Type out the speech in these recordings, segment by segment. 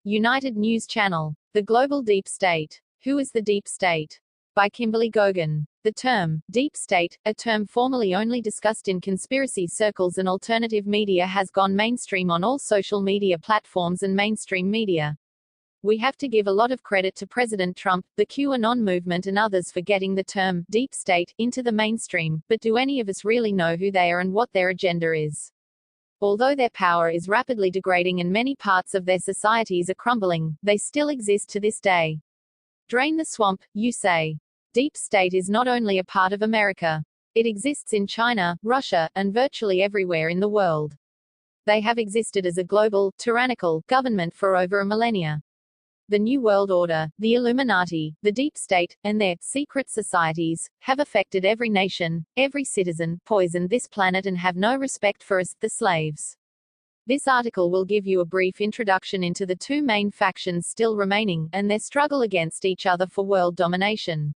United News Channel. The Global Deep State. Who is the Deep State? By Kimberly Gogan. The term, deep state, a term formerly only discussed in conspiracy circles and alternative media, has gone mainstream on all social media platforms and mainstream media. We have to give a lot of credit to President Trump, the QAnon movement and others for getting the term, deep state, into the mainstream, but do any of us really know who they are and what their agenda is? Although their power is rapidly degrading and many parts of their societies are crumbling, they still exist to this day. Drain the swamp, you say. Deep state is not only a part of America. It exists in China, Russia, and virtually everywhere in the world. They have existed as a global, tyrannical government for over a millennia. The New World Order, the Illuminati, the Deep State, and their secret societies have affected every nation, every citizen, poisoned this planet, and have no respect for us, the slaves. This article will give you a brief introduction into the two main factions still remaining, and their struggle against each other for world domination.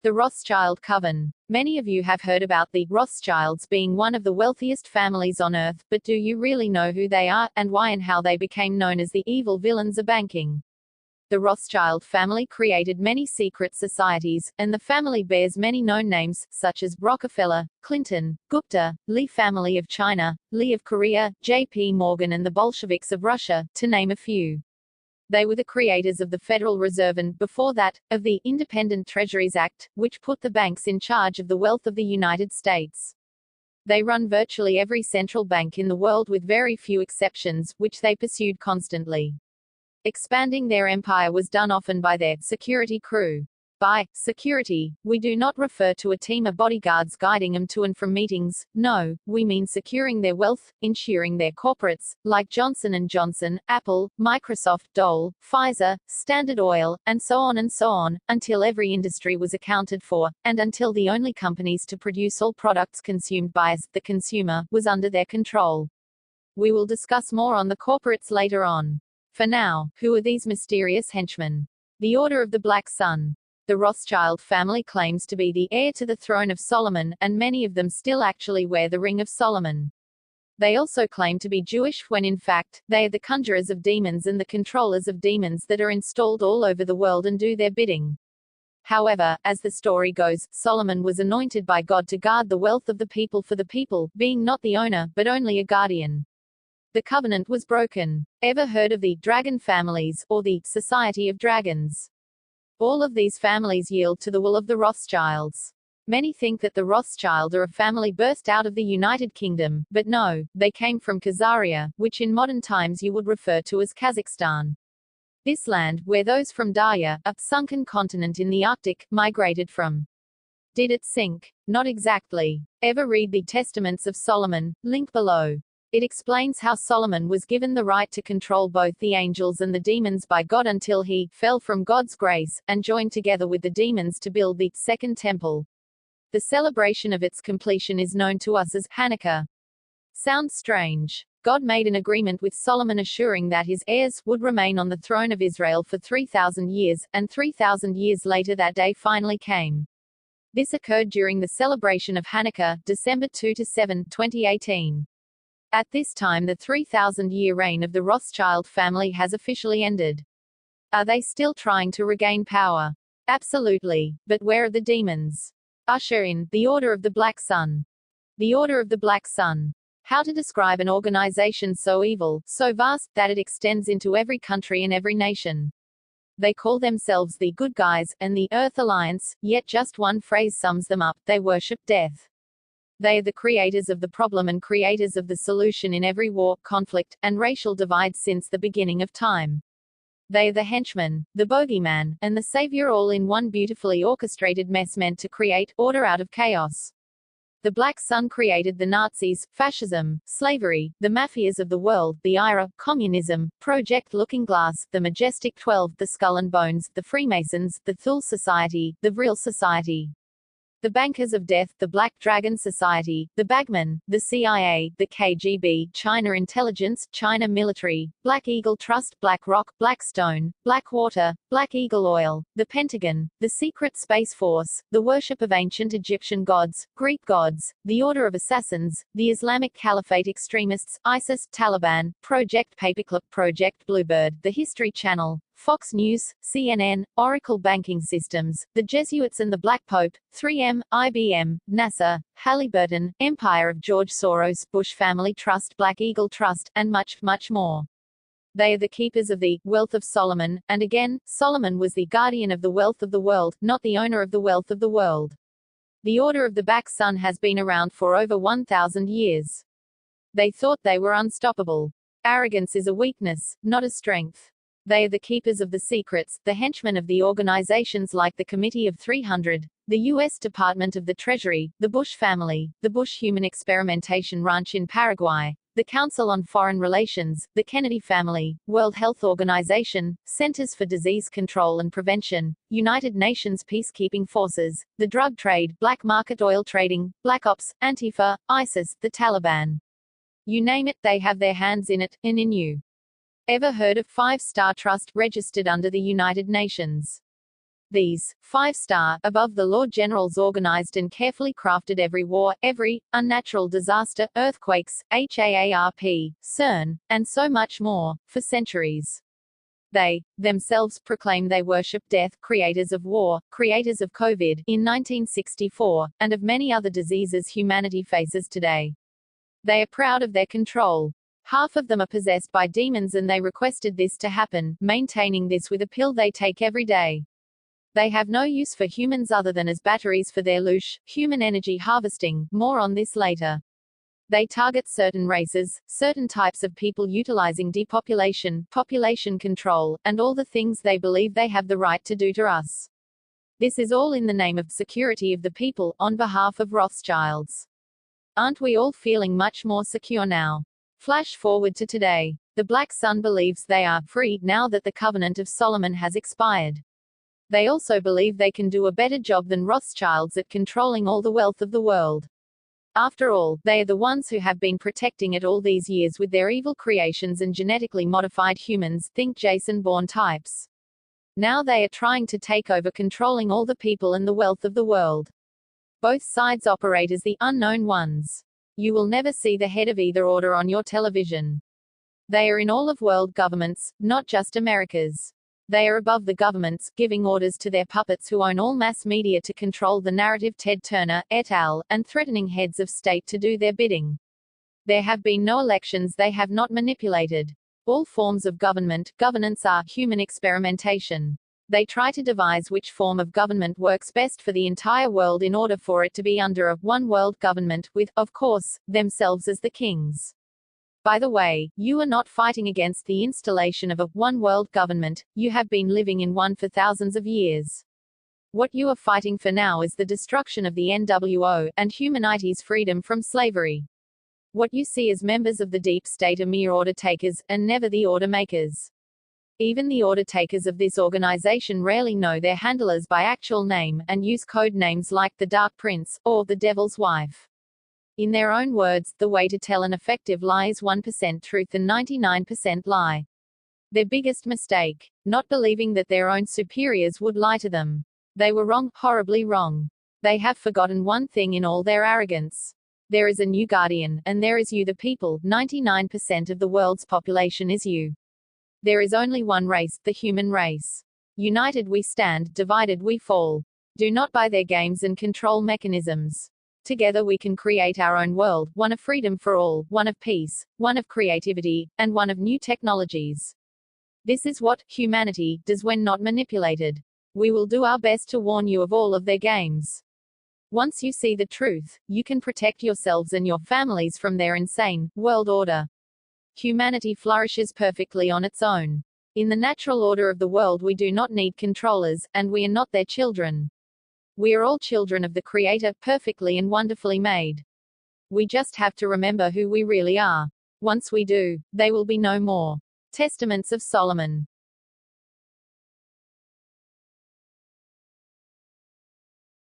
The Rothschild Coven. Many of you have heard about the Rothschilds being one of the wealthiest families on earth, but do you really know who they are, and why and how they became known as the evil villains of banking? The Rothschild family created many secret societies, and the family bears many known names, such as Rockefeller, Clinton, Gupta, Lee family of China, Lee of Korea, J.P. Morgan and the Bolsheviks of Russia, to name a few. They were the creators of the Federal Reserve and, before that, of the Independent Treasuries Act, which put the banks in charge of the wealth of the United States. They run virtually every central bank in the world with very few exceptions, which they pursued constantly. Expanding their empire was done often by their security crew. By security, we do not refer to a team of bodyguards guiding them to and from meetings. No, we mean securing their wealth, ensuring their corporates, like Johnson & Johnson, Apple, Microsoft, Dole, Pfizer, Standard Oil, and so on, until every industry was accounted for, and until the only companies to produce all products consumed by us, the consumer, was under their control. We will discuss more on the corporates later on. For now, who are these mysterious henchmen? The Order of the Black Sun. The Rothschild family claims to be the heir to the throne of Solomon, and many of them still actually wear the Ring of Solomon. They also claim to be Jewish when in fact, they are the conjurers of demons and the controllers of demons that are installed all over the world and do their bidding. However, as the story goes, Solomon was anointed by God to guard the wealth of the people for the people, being not the owner, but only a guardian. The covenant was broken. Ever heard of the dragon families, or the Society of Dragons? All of these families yield to the will of the Rothschilds. Many think that the Rothschild are a family burst out of the United Kingdom, but no, they came from Khazaria, which in modern times you would refer to as Kazakhstan. This land, where those from Darya, a sunken continent in the Arctic, migrated from. Did it sink? Not exactly. Ever read the Testaments of Solomon? Link below. It explains how Solomon was given the right to control both the angels and the demons by God until he fell from God's grace, and joined together with the demons to build the Second Temple. The celebration of its completion is known to us as Hanukkah. Sounds strange. God made an agreement with Solomon assuring that his heirs would remain on the throne of Israel for 3,000 years, and 3,000 years later that day finally came. This occurred during the celebration of Hanukkah, December 2–7, 2018. At this time the 3,000-year reign of the Rothschild family has officially ended. Are they still trying to regain power? Absolutely. But where are the demons? Usher in, the Order of the Black Sun. The Order of the Black Sun. How to describe an organization so evil, so vast, that it extends into every country and every nation. They call themselves the Good Guys, and the Earth Alliance, yet just one phrase sums them up: they worship death. They are the creators of the problem and creators of the solution in every war, conflict, and racial divide since the beginning of time. They are the henchman, the bogeyman, and the savior, all in one beautifully orchestrated mess meant to create order out of chaos. The Black Sun created the Nazis, fascism, slavery, the mafias of the world, the IRA, communism, Project Looking Glass, the Majestic 12, the Skull and Bones, the Freemasons, the Thule Society, the Vril Society. The Bankers of Death, the Black Dragon Society, the Bagman, the CIA, the KGB, China Intelligence, China Military, Black Eagle Trust, Black Rock, Blackstone, Blackwater, Black Eagle Oil, the Pentagon, the Secret Space Force, the worship of ancient Egyptian gods, Greek gods, the Order of Assassins, the Islamic Caliphate extremists, ISIS, Taliban, Project Paperclip, Project Bluebird, the History Channel, Fox News, CNN, Oracle Banking Systems, the Jesuits and the Black Pope, 3M, IBM, NASA, Halliburton, Empire of George Soros, Bush Family Trust, Black Eagle Trust, and much, much more. They are the keepers of the wealth of Solomon, and again, Solomon was the guardian of the wealth of the world, not the owner of the wealth of the world. The Order of the Black Sun has been around for over 1,000 years. They thought they were unstoppable. Arrogance is a weakness, not a strength. They are the keepers of the secrets, the henchmen of the organizations like the Committee of 300, the U.S. Department of the Treasury, the Bush family, the Bush Human Experimentation Ranch in Paraguay, the Council on Foreign Relations, the Kennedy family, World Health Organization, Centers for Disease Control and Prevention, United Nations Peacekeeping Forces, the drug trade, black market oil trading, Black Ops, Antifa, ISIS, the Taliban. You name it, they have their hands in it, and in you. Ever heard of Five Star Trust, registered under the United Nations? These, five-star, above-the-law generals organized and carefully crafted every war, every unnatural disaster, earthquakes, HAARP, CERN, and so much more, for centuries. They, themselves, proclaim they worship death, creators of war, creators of COVID, in 1964, and of many other diseases humanity faces today. They are proud of their control. Half of them are possessed by demons and they requested this to happen, maintaining this with a pill they take every day. They have no use for humans other than as batteries for their loosh, human energy harvesting, more on this later. They target certain races, certain types of people utilizing depopulation, population control, and all the things they believe they have the right to do to us. This is all in the name of security of the people, on behalf of Rothschilds. Aren't we all feeling much more secure now? Flash forward to today. The Black Sun believes they are free now that the Covenant of Solomon has expired. They also believe they can do a better job than Rothschilds at controlling all the wealth of the world. After all, they are the ones who have been protecting it all these years with their evil creations and genetically modified humans, think Jason Bourne types. Now they are trying to take over controlling all the people and the wealth of the world. Both sides operate as the unknown ones. You will never see the head of either order on your television. They are in all of world governments, not just America's. They are above the governments, giving orders to their puppets who own all mass media to control the narrative, Ted Turner, et al., and threatening heads of state to do their bidding. There have been no elections they have not manipulated. All forms of governance are human experimentation. They try to devise which form of government works best for the entire world in order for it to be under a one world government, with, of course, themselves as the kings. By the way, you are not fighting against the installation of a one world government, you have been living in one for thousands of years. What you are fighting for now is the destruction of the NWO, and humanity's freedom from slavery. What you see as members of the deep state are mere order takers, and never the order makers. Even the order takers of this organization rarely know their handlers by actual name, and use code names like the Dark Prince, or the Devil's Wife. In their own words, the way to tell an effective lie is 1% truth and 99% lie. Their biggest mistake, not believing that their own superiors would lie to them. They were wrong, horribly wrong. They have forgotten one thing in all their arrogance. There is a new guardian, and there is you the people, 99% of the world's population is you. There is only one race, the human race. United we stand, divided we fall. Do not buy their games and control mechanisms. Together we can create our own world, one of freedom for all, one of peace, one of creativity, and one of new technologies. This is what humanity does when not manipulated. We will do our best to warn you of all of their games. Once you see the truth, you can protect yourselves and your families from their insane world order. Humanity flourishes perfectly on its own. In the natural order of the world we do not need controllers, and we are not their children. We are all children of the Creator, perfectly and wonderfully made. We just have to remember who we really are. Once we do, they will be no more. Testaments of Solomon.